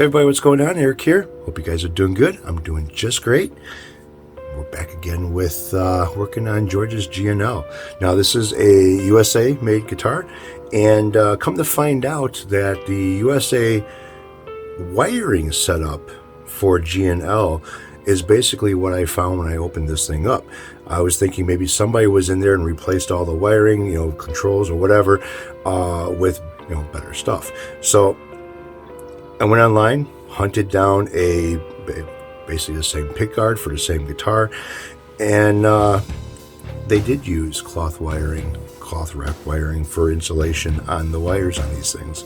Everybody, what's going on? Eric here. Hope you guys are doing good. I'm doing just great. We're back again with working on George's G&L. Now, this is a USA-made guitar, and come to find out that the USA wiring setup for G&L is basically what I found when I opened this thing up. I was thinking maybe somebody was in there and replaced all the wiring, controls or whatever, with better stuff. So I went online, hunted down basically the same pickguard for the same guitar, and they did use cloth wrap wiring for insulation on the wires on these things.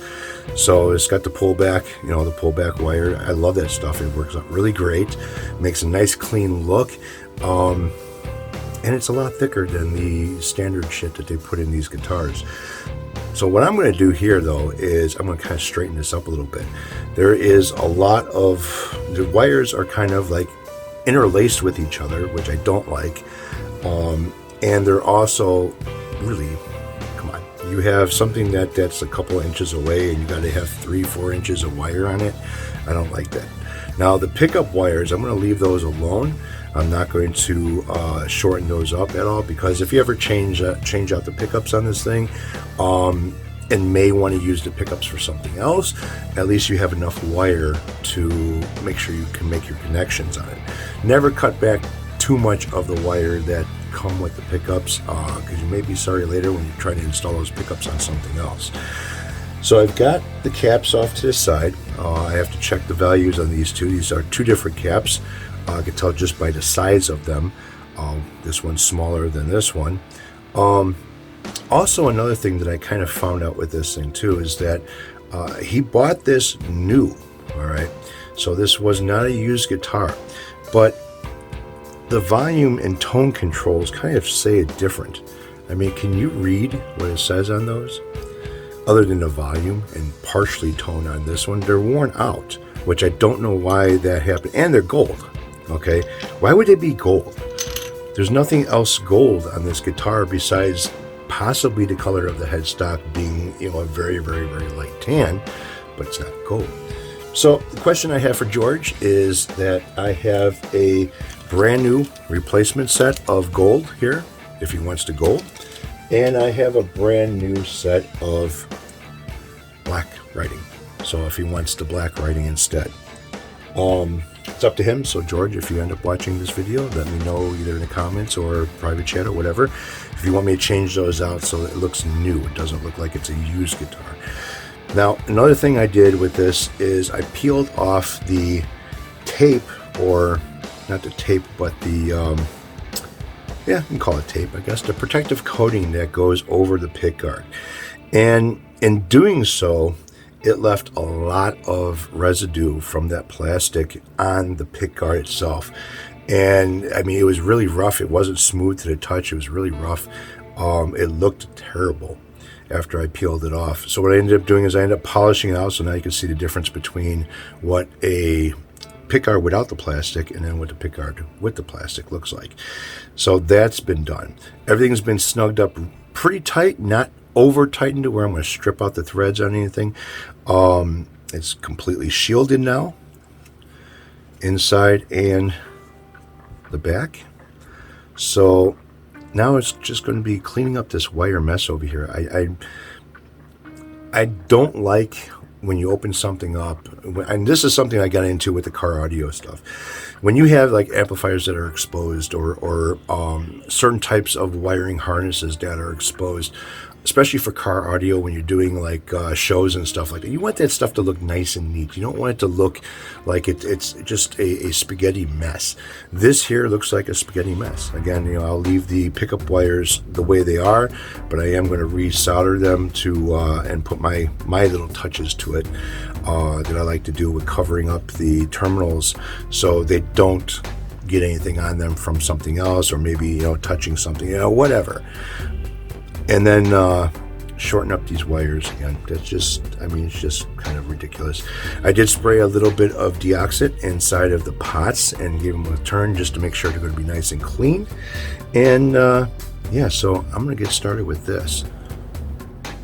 So it's got the pullback, the pullback wire. I love that stuff. It works out really great, makes a nice clean look, and it's a lot thicker than the standard shit that they put in these guitars. So what I'm going to do here, though, is I'm going to kind of straighten this up a little bit. There is a lot of, the wires are kind of like interlaced with each other, which I don't like. And they're also really, come on, you have something that's a couple of inches away and you got to have 3-4 inches of wire on it. I don't like that. Now the pickup wires, I'm going to leave those alone. I'm not going to shorten those up at all, because if you ever change out the pickups on this thing, and may want to use the pickups for something else, at least you have enough wire to make sure you can make your connections on it. Never cut back too much of the wire that come with the pickups, because you may be sorry later when you try to install those pickups on something else. So I've got the caps off to the side. I have to check the values on these two. These are two different caps. I can tell just by the size of them. This one's smaller than this one. Also, another thing that I kind of found out with this thing too is that he bought this new. All right, so this was not a used guitar, but the volume and tone controls kind of say it different. I mean, can you read what it says on those? Other than the volume and partially tone on this one, they're worn out, which I don't know why that happened. And they're gold. Okay, why would they be gold? There's nothing else gold on this guitar besides possibly the color of the headstock being, a very, very, very light tan, but it's not gold. So the question I have for George is that I have a brand new replacement set of gold here, if he wants the gold, and I have a brand new set of black writing, so if he wants the black writing instead. It's up to him. So George, if you end up watching this video, let me know either in the comments or private chat or whatever if you want me to change those out so it looks new. It doesn't look like it's a used guitar. Now, another thing I did with this is I peeled off the tape, or not the tape, but the you can call it tape, I guess, the protective coating that goes over the pickguard. And in doing so, it left a lot of residue from that plastic on the pickguard itself. And I mean, it was really rough. It wasn't smooth to the touch. It was really rough. It looked terrible after I peeled it off. So what I ended up doing is I ended up polishing it out, so now you can see the difference between what a pickguard without the plastic and then what the pickguard with the plastic looks like. So that's been done. Everything's been snugged up pretty tight, not over tightened to where I'm going to strip out the threads on anything. It's completely shielded now, inside and the back. So now it's just going to be cleaning up this wire mess over here. I don't like when you open something up, and this is something I got into with the car audio stuff. When you have like amplifiers that are exposed, or certain types of wiring harnesses that are exposed, especially for car audio, when you're doing like shows and stuff like that, you want that stuff to look nice and neat. You don't want it to look like it's just a spaghetti mess. This here looks like a spaghetti mess. Again, I'll leave the pickup wires the way they are, but I am going to resolder them to and put my little touches to it that I like to do with covering up the terminals so they don't get anything on them from something else, or maybe touching something, whatever. And then shorten up these wires again. That's just, it's just kind of ridiculous. I did spray a little bit of deoxit inside of the pots and gave them a turn just to make sure they're going to be nice and clean. And so I'm going to get started with this.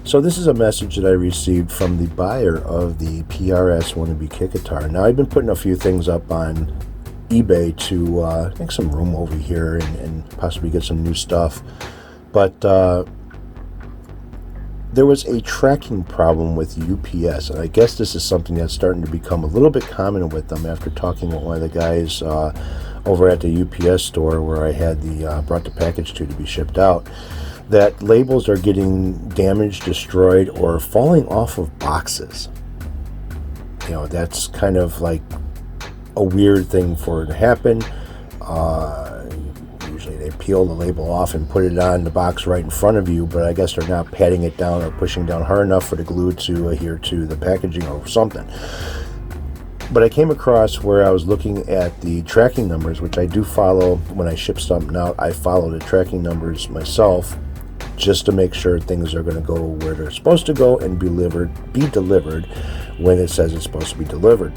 So this is a message that I received from the buyer of the PRS Wannabe Kick Guitar. Now I've been putting a few things up on eBay to make some room over here and possibly get some new stuff. But there was a tracking problem with UPS, and I guess this is something that's starting to become a little bit common with them after talking with one of the guys over at the UPS store where I had brought the package to be shipped out, that labels are getting damaged, destroyed, or falling off of boxes. You know, that's kind of like a weird thing for it to happen. Usually they peel the label off and put it on the box right in front of you, but I guess they're not patting it down or pushing down hard enough for the glue to adhere to the packaging or something. But I came across where I was looking at the tracking numbers, which I do follow when I ship something out. I follow the tracking numbers myself just to make sure things are going to go where they're supposed to go and be delivered when it says it's supposed to be delivered.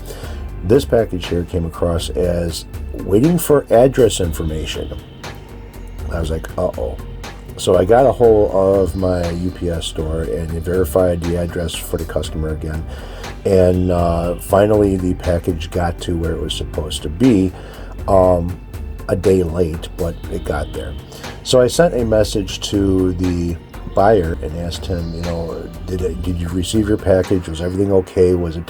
This package here came across as waiting for address information. I was like, uh-oh. So I got a hold of my UPS store and it verified the address for the customer again. And finally the package got to where it was supposed to be, a day late, but it got there. So I sent a message to the buyer and asked him, you know, did you receive your package? Was everything okay? Was it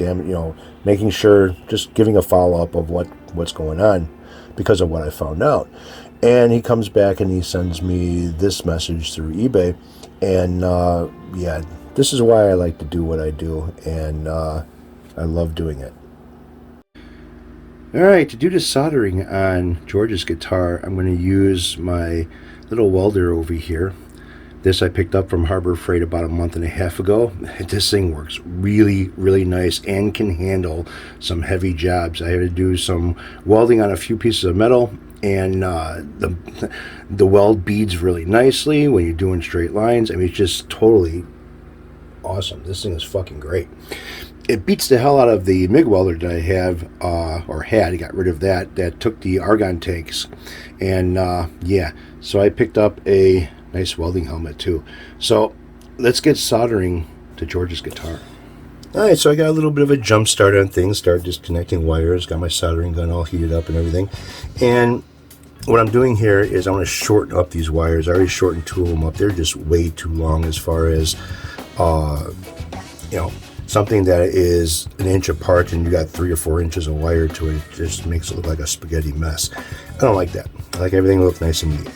making sure, just giving a follow-up of what's going on because of what I found out. And he comes back and he sends me this message through eBay. And yeah, this is why I like to do what I do, and I love doing it. All right, to do the soldering on George's guitar, I'm going to use my little welder over here. This I picked up from Harbor Freight about a month and a half ago. This thing works really, really nice and can handle some heavy jobs. I had to do some welding on a few pieces of metal, and the weld beads really nicely when you're doing straight lines. I mean, it's just totally awesome. This thing is fucking great. It beats the hell out of the MIG welder that I have, or had. I got rid of that took the argon tanks. And yeah, so I picked up a nice welding helmet too. So let's get soldering to George's guitar. Alright, so I got a little bit of a jump start on things. Started disconnecting wires, got my soldering gun all heated up and everything. And what I'm doing here is I want to shorten up these wires. I already shortened two of them up. They're just way too long as far as, something that is an inch apart and you got 3 or 4 inches of wire to it. It just makes it look like a spaghetti mess. I don't like that. I like everything to look nice and neat.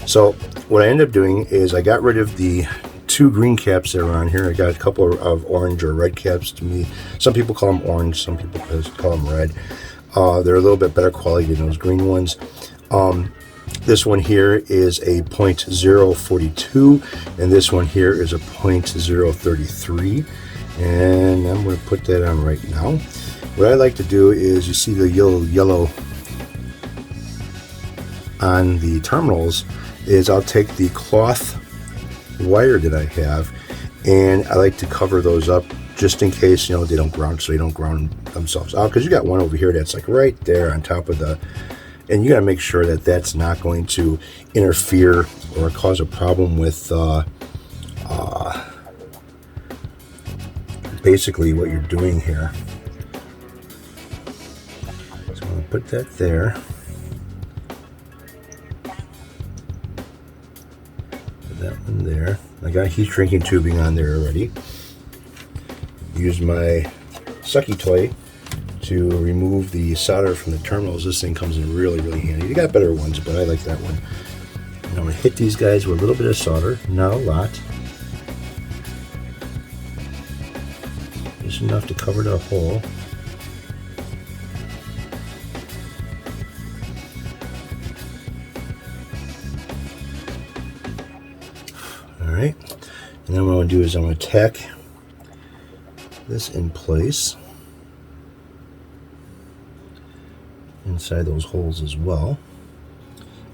So what I ended up doing is I got rid of the 2 green caps that are on here. I got a couple of orange or red caps. To me, some people call them orange, some people call them red. They're a little bit better quality than those green ones. This one here is a .042 and this one here is a .033. And I'm going to put that on right now. What I like to do is, you see the yellow on the terminals, is I'll take the cloth wire that I have and I like to cover those up just in case, they don't ground, so they don't ground themselves out, because you got one over here that's like right there on top of and you got to make sure that that's not going to interfere or cause a problem with basically what you're doing here. So I'm going to put that there. Put that one there. I got heat shrinking tubing on there already. Use my sucky toy to remove the solder from the terminals. This thing comes in really, really handy. You got better ones, but I like that one. And I'm going to hit these guys with a little bit of solder, not a lot. Just enough to cover the hole. Alright, and then what I'm going to do is I'm going to tack this in place inside those holes as well.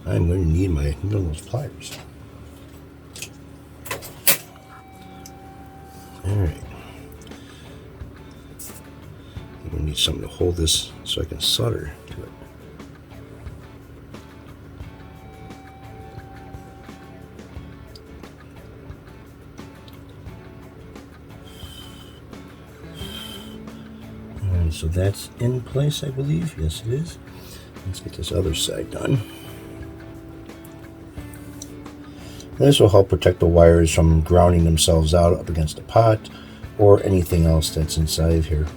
I'm going to need those pliers. Alright. I'm going to need something to hold this so I can solder to it. So that's in place, I believe. Yes, it is. Let's get this other side done. And this will help protect the wires from grounding themselves out up against the pot or anything else that's inside of here.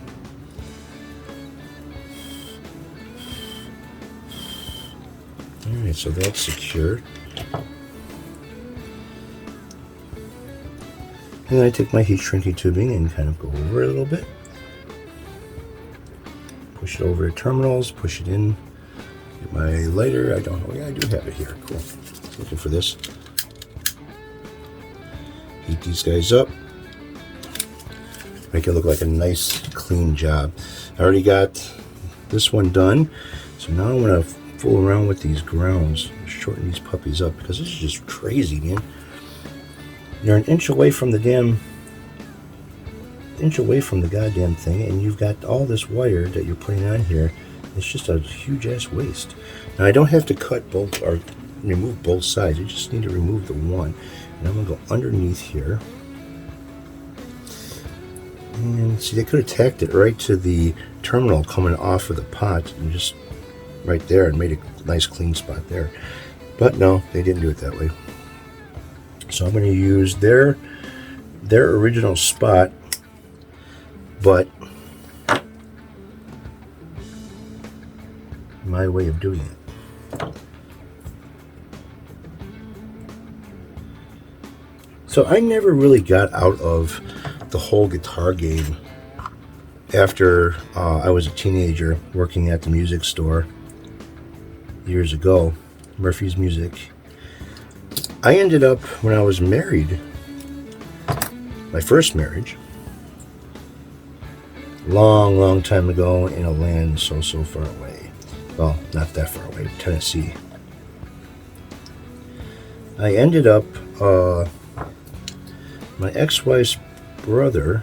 Alright, so that's secured. And then I take my heat shrinking tubing and kind of go over it a little bit. Push it over the terminals, push it in. Get my lighter. I don't know. Yeah, I do have it here. Cool. Looking for this. Heat these guys up. Make it look like a nice, clean job. I already got this one done. So now I'm going to fool around with these grounds. Shorten these puppies up because this is just crazy, man. You're an inch away from the goddamn thing, and you've got all this wire that you're putting on here. It's just a huge ass waste. Now I don't have to cut both or remove both sides. I just need to remove the one. And I'm gonna go underneath here. And see, they could have tacked it right to the terminal coming off of the pot and just right there and made a nice clean spot there. But no, they didn't do it that way. So I'm going to use their original spot, but my way of doing it. So I never really got out of the whole guitar game after I was a teenager working at the music store years ago, Murphy's Music. I ended up, when I was married, my first marriage, long time ago in a land so far away. Well, not that far away, Tennessee. I ended up, my ex-wife's brother,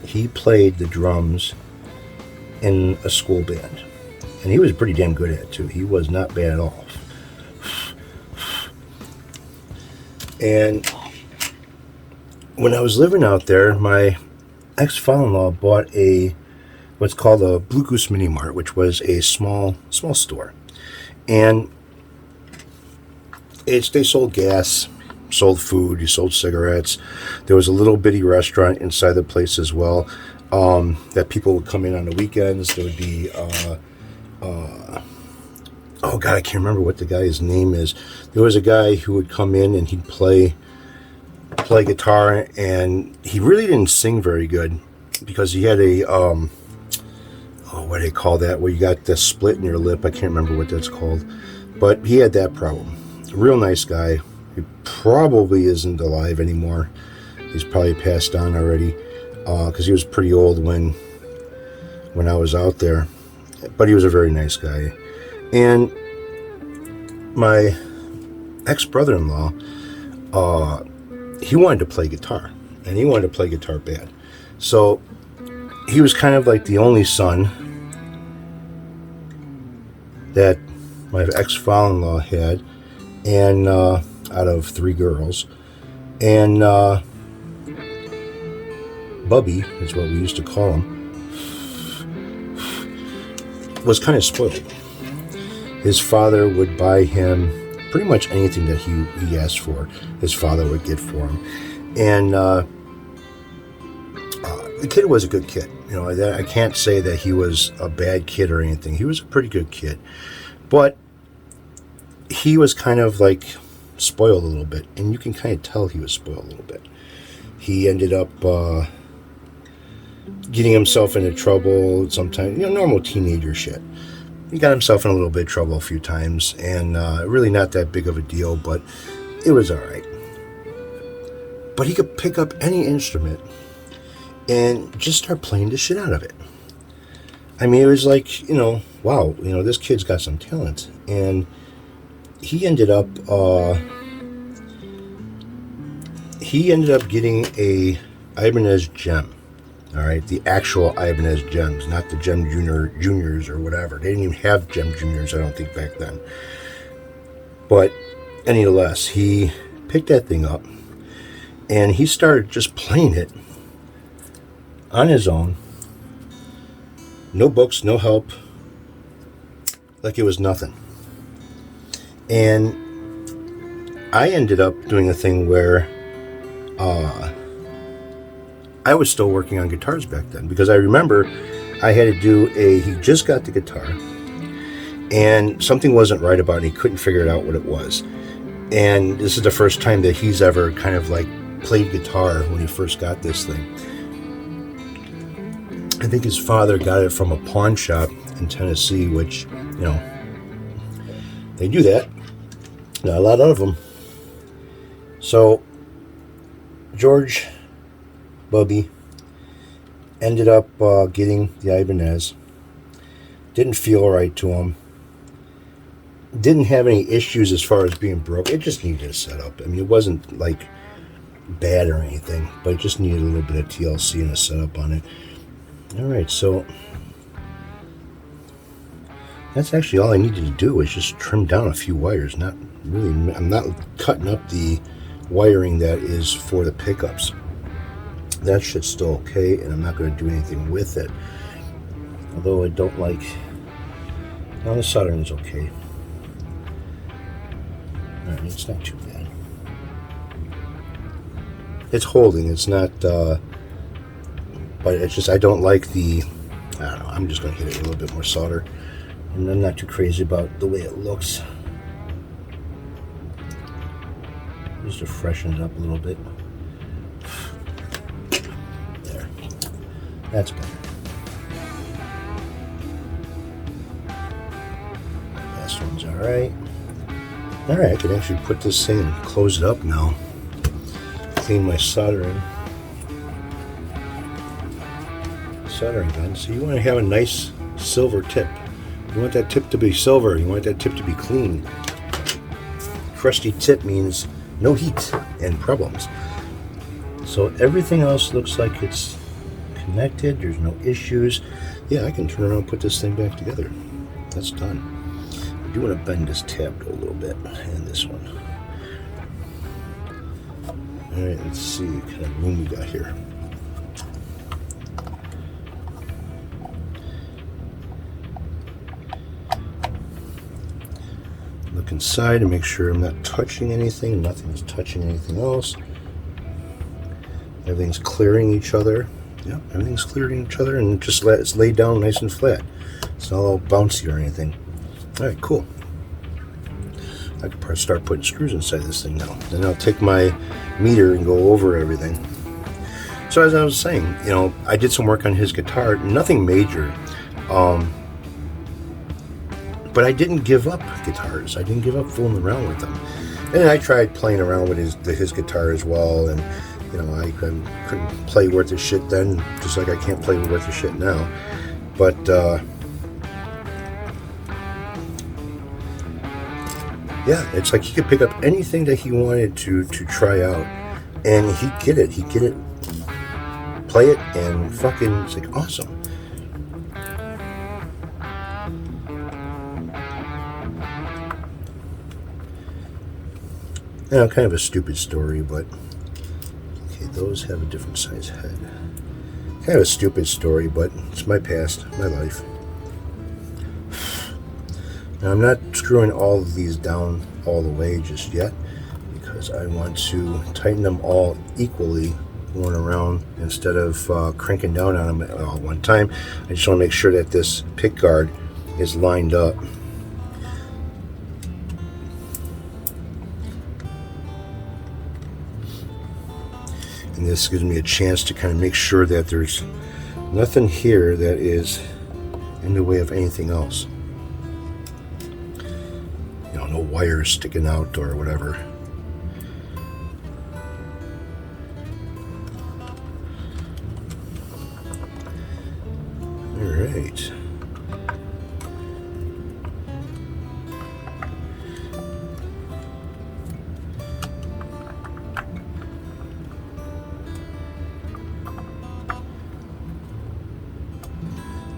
he played the drums in a school band. And he was pretty damn good at it, too. He was not bad at all. And when I was living out there, my ex-father-in-law bought what's called a Blue Goose Mini Mart, which was a small store. And they sold gas, sold food, you sold cigarettes. There was a little bitty restaurant inside the place as well that people would come in on the weekends. There would be... oh god, I can't remember what the guy's name is. There was a guy who would come in and he'd play guitar, and he really didn't sing very good because he had a what do they call that, where you got the split in your lip. I can't remember what that's called, but he had that problem. Real nice guy. He probably isn't alive anymore. He's probably passed on already because he was pretty old when I was out there. But he was a very nice guy. And my ex-brother-in-law, he wanted to play guitar. And he wanted to play guitar bad. So he was kind of like the only son that my ex-father-in-law had, and out of 3 girls. And Bubby is what we used to call him, was kind of spoiled. His father would buy him pretty much anything that he asked for. His father would get for him. And the kid was a good kid. You know, I can't say that he was a bad kid or anything. He was a pretty good kid. But he was kind of like spoiled a little bit. And you can kind of tell he was spoiled a little bit. He ended up getting himself into trouble sometimes, normal teenager shit. He got himself in a little bit of trouble a few times, and really not that big of a deal, but it was all right. But he could pick up any instrument and just start playing the shit out of it. I mean, it was like, wow, this kid's got some talent. And he ended up getting a Ibanez Gem. All right, the actual Ibanez Gems, not the Gem Juniors or whatever. They didn't even have Gem Juniors, I don't think, back then. But nevertheless, he picked that thing up and he started just playing it on his own. No books, no help. Like it was nothing. And I ended up doing a thing where I was still working on guitars back then, because I remember I had to do he just got the guitar and something wasn't right about it. He couldn't figure it out what it was. And this is the first time that he's ever kind of like played guitar when he first got this thing. I think his father got it from a pawn shop in Tennessee, which, you know, they do that. Not a lot of them. So George Bubby ended up getting the Ibanez. Didn't feel right to him. Didn't have any issues as far as being broke. It just needed a setup. I mean, it wasn't like bad or anything, but it just needed a little bit of TLC and a setup on it. All right, so that's actually all I needed to do, was just trim down a few wires. Not really, I'm not cutting up the wiring that is for the pickups. That shit's still okay, and I'm not going to do anything with it. Although I don't like... Now the soldering is okay. Alright, it's not too bad. It's holding, it's not... but it's just, I don't like the... I don't know, I'm just going to hit it with a little bit more solder. And I'm not too crazy about the way it looks. Just to freshen it up a little bit. There. That's better. Last one's alright. Alright, I can actually put this thing and close it up now. Clean my soldering gun. So you want to have a nice silver tip. You want that tip to be silver. You want that tip to be clean. Crusty tip means no heat and problems. So everything else looks like it's connected. There's no issues. Yeah, I can turn around and put this thing back together. That's done. I do want to bend this tab a little bit, and this one. All right, let's see what kind of room we got here. Look inside and make sure I'm not touching anything. Nothing's touching anything else. Everything's clearing each other. Yeah, everything's clearing each other, and just it's laid down nice and flat. It's not all bouncy or anything. All right, cool. I could probably start putting screws inside this thing now. Then I'll take my meter and go over everything. So as I was saying, you know, I did some work on his guitar. Nothing major. But I didn't give up guitars. I didn't give up fooling around with them. And I tried playing around with his guitar as well. And, you know, I couldn't play worth of shit then, just like I can't play worth of shit now. But, yeah, it's like he could pick up anything that he wanted to try out. And he'd get it. He'd get it, play it, and fucking, it's like awesome. You know, kind of a stupid story, but okay, those have a different size head. Kind of a stupid story, but it's my past, my life. Now, I'm not screwing all of these down all the way just yet, because I want to tighten them all equally going around instead of cranking down on them all at one time. I just want to make sure that this pickguard is lined up. And this gives me a chance to kind of make sure that there's nothing here that is in the way of anything else. You know, no wires sticking out or whatever. All right.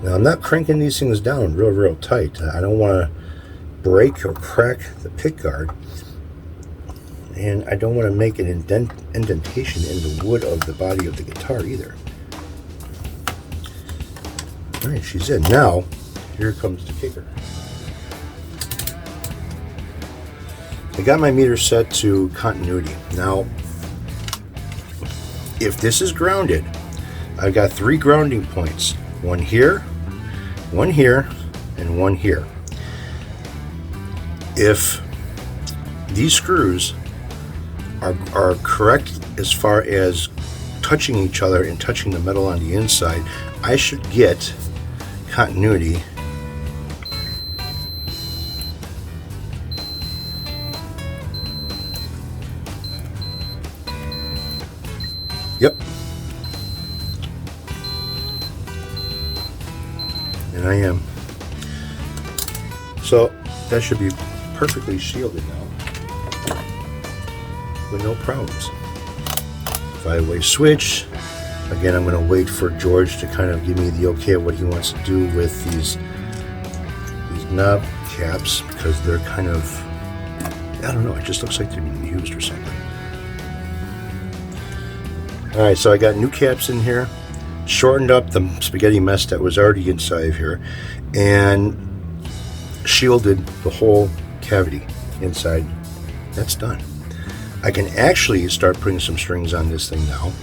Now, I'm not cranking these things down real tight. I don't want to break or crack the pickguard, and I don't want to make an indentation in the wood of the body of the guitar either. All right, she's in. Now, here comes the kicker. I got my meter set to continuity. Now, if this is grounded, I've got 3 grounding points. One here, and one here. If these screws are correct as far as touching each other and touching the metal on the inside, I should get continuity. Yep. And I am. So that should be perfectly shielded now with no problems. 5-way switch. Again, I'm going to wait for George to kind of give me the okay of what he wants to do with these knob caps, because they're kind of, I don't know, it just looks like they're being used or something. Alright, so I got new caps in here, shortened up the spaghetti mess that was already inside of here, and shielded the whole cavity inside. That's done. I can actually start putting some strings on this thing now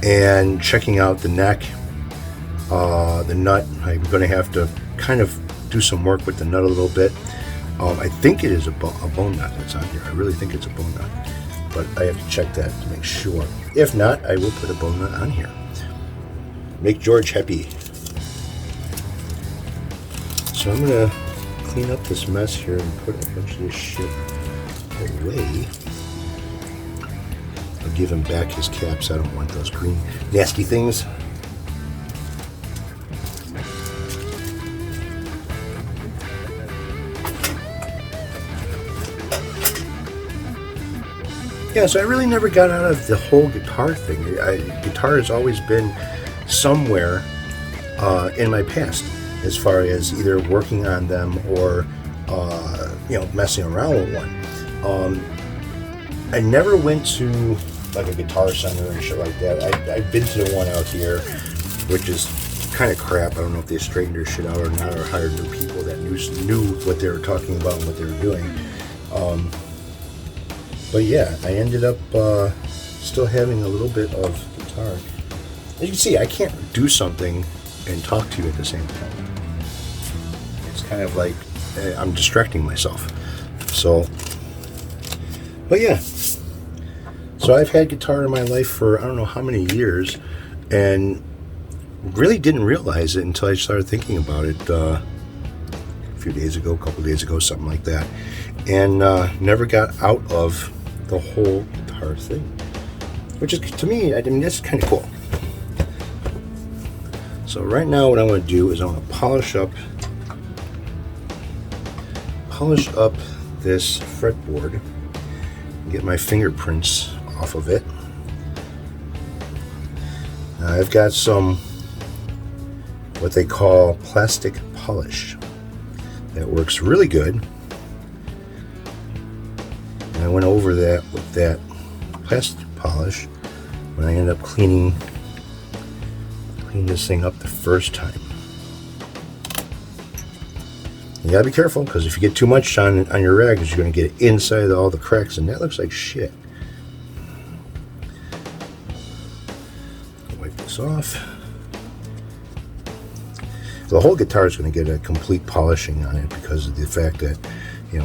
and checking out the neck, the nut. I'm going to have to kind of do some work with the nut a little bit. I think it is a bone nut that's on here. I really think it's a bone nut, but I have to check that to make sure. If not, I will put a bone nut on here. Make George happy. So I'm going to clean up this mess here and put a bunch of this shit away. I'll give him back his caps. I don't want those green nasty things. Yeah, so I really never got out of the whole guitar thing. Guitar has always been somewhere in my past, as far as either working on them or messing around with one. I never went to like a Guitar Center and shit like that. I've been to the one out here, which is kind of crap. I don't know if they straightened their shit out or not, or hired new people that knew what they were talking about and what they were doing. But yeah, I ended up still having a little bit of guitar. As you can see, I can't do something and talk to you at the same time. It's kind of like I'm distracting myself. So, but yeah. So I've had guitar in my life for I don't know how many years, and really didn't realize it until I started thinking about it a few days ago, a couple days ago, something like that, and never got out of the whole guitar thing, which is, to me, I mean, that's kind of cool. So right now what I want to do is I want to polish up this fretboard and get my fingerprints off of it. Now I've got some what they call plastic polish that works really good. And I went over that with that plastic polish when I ended up cleaning this thing up the first time. You gotta be careful, because if you get too much on your rags, you're gonna get it inside all the cracks, and that looks like shit. Wipe this off. The whole guitar is going to get a complete polishing on it because of the fact that,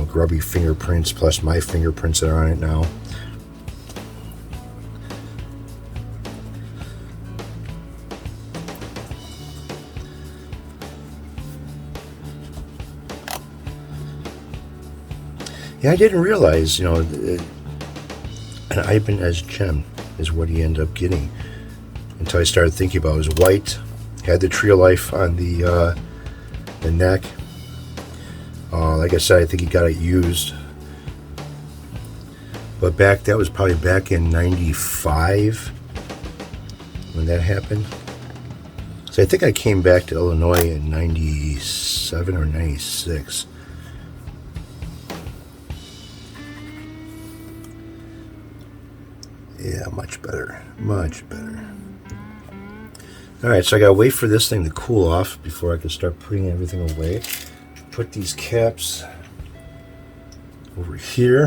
grubby fingerprints plus my fingerprints that are on it now. Yeah, I didn't realize, an Ibanez gem is what he ended up getting until I started thinking about it. It was white. Had the Tree of Life on the neck. Like I said, I think he got it used. But that was probably back in 95 when that happened. So I think I came back to Illinois in 97 or 96. Yeah, much better. Much better. All right, so I gotta wait for this thing to cool off before I can start putting everything away. Put these caps over here.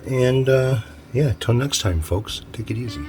And yeah, till next time, folks, take it easy.